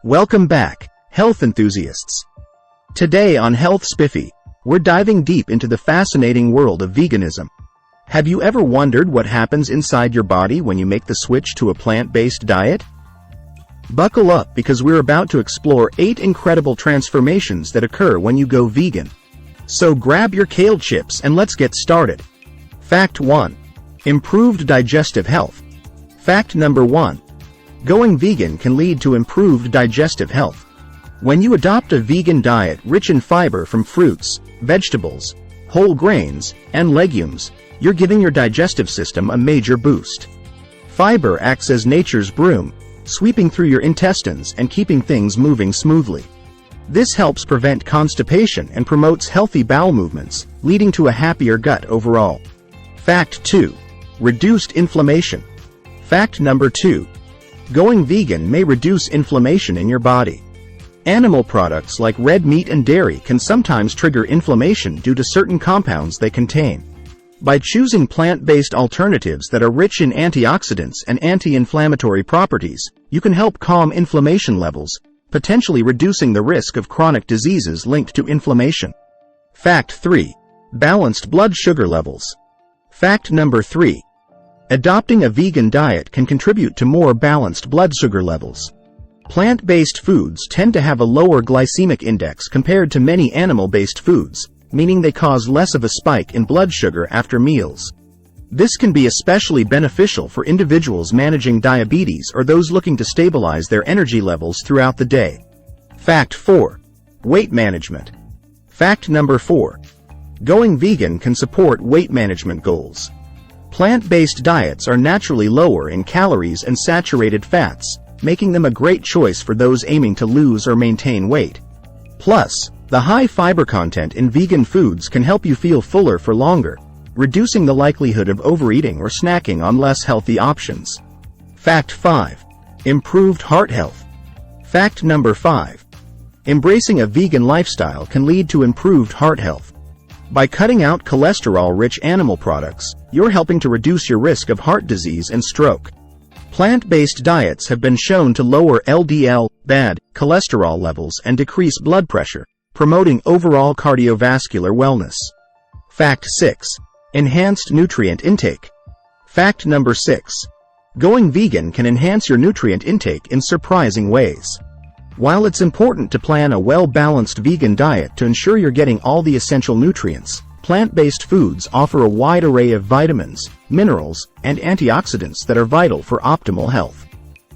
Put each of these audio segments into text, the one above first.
Welcome back, health enthusiasts. Today on Health Spiffy, we're diving deep into the fascinating world of veganism. Have you ever wondered what happens inside your body when you make the switch to a plant-based diet? Buckle up because we're about to explore 8 incredible transformations that occur when you go vegan. So grab your kale chips and let's get started. Fact 1. Improved digestive health. Fact number 1. Going vegan can lead to improved digestive health. When you adopt a vegan diet rich in fiber from fruits, vegetables, whole grains, and legumes, you're giving your digestive system a major boost. Fiber acts as nature's broom, sweeping through your intestines and keeping things moving smoothly. This helps prevent constipation and promotes healthy bowel movements, leading to a happier gut overall. Fact 2. Reduced inflammation. Fact number 2. Going vegan may reduce inflammation in your body. Animal products like red meat and dairy can sometimes trigger inflammation due to certain compounds they contain. By choosing plant-based alternatives that are rich in antioxidants and anti-inflammatory properties, you can help calm inflammation levels, potentially reducing the risk of chronic diseases linked to inflammation. Fact 3. Balanced blood sugar levels. Fact number 3. Adopting a vegan diet can contribute to more balanced blood sugar levels. Plant-based foods tend to have a lower glycemic index compared to many animal-based foods, meaning they cause less of a spike in blood sugar after meals. This can be especially beneficial for individuals managing diabetes or those looking to stabilize their energy levels throughout the day. Fact 4. Weight management. Fact number 4. Going vegan can support weight management goals. Plant-based diets are naturally lower in calories and saturated fats, making them a great choice for those aiming to lose or maintain weight. Plus, the high fiber content in vegan foods can help you feel fuller for longer, reducing the likelihood of overeating or snacking on less healthy options. Fact 5. Improved heart health. Fact number 5. Embracing a vegan lifestyle can lead to improved heart health. By cutting out cholesterol-rich animal products, you're helping to reduce your risk of heart disease and stroke. Plant-based diets have been shown to lower LDL, bad cholesterol levels and decrease blood pressure, promoting overall cardiovascular wellness. Fact 6. Enhanced nutrient intake. Fact number 6. Going vegan can enhance your nutrient intake in surprising ways. While it's important to plan a well-balanced vegan diet to ensure you're getting all the essential nutrients, plant-based foods offer a wide array of vitamins, minerals, and antioxidants that are vital for optimal health.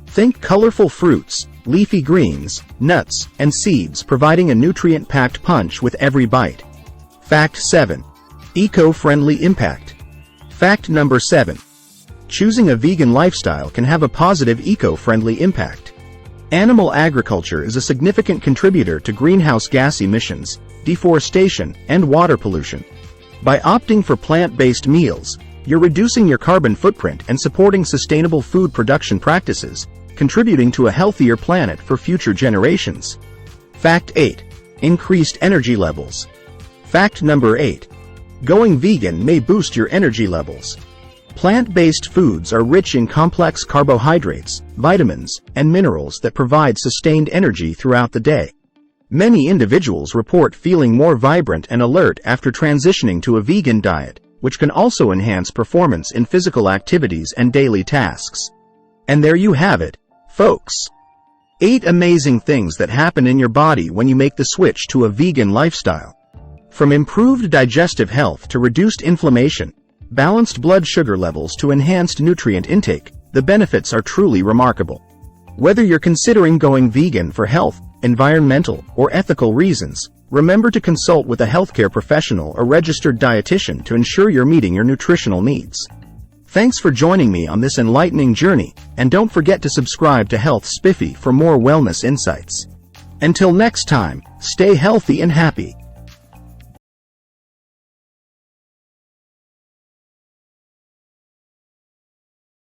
Think colorful fruits, leafy greens, nuts, and seeds providing a nutrient-packed punch with every bite. Fact 7. Eco-friendly impact. Fact number 7. Choosing a vegan lifestyle can have a positive eco-friendly impact. Animal agriculture is a significant contributor to greenhouse gas emissions, deforestation, and water pollution. By opting for plant-based meals, you're reducing your carbon footprint and supporting sustainable food production practices, contributing to a healthier planet for future generations. Fact 8. Increased energy levels. Fact number 8. Going vegan may boost your energy levels. Plant-based foods are rich in complex carbohydrates, vitamins, and minerals that provide sustained energy throughout the day. Many individuals report feeling more vibrant and alert after transitioning to a vegan diet, which can also enhance performance in physical activities and daily tasks. And there you have it, folks. 8 amazing things that happen in your body when you make the switch to a vegan lifestyle. From improved digestive health to reduced inflammation, balanced blood sugar levels to enhanced nutrient intake, the benefits are truly remarkable. Whether you're considering going vegan for health, environmental, or ethical reasons, remember to consult with a healthcare professional or registered dietitian to ensure you're meeting your nutritional needs. Thanks for joining me on this enlightening journey, and don't forget to subscribe to Health Spiffy for more wellness insights. Until next time, stay healthy and happy.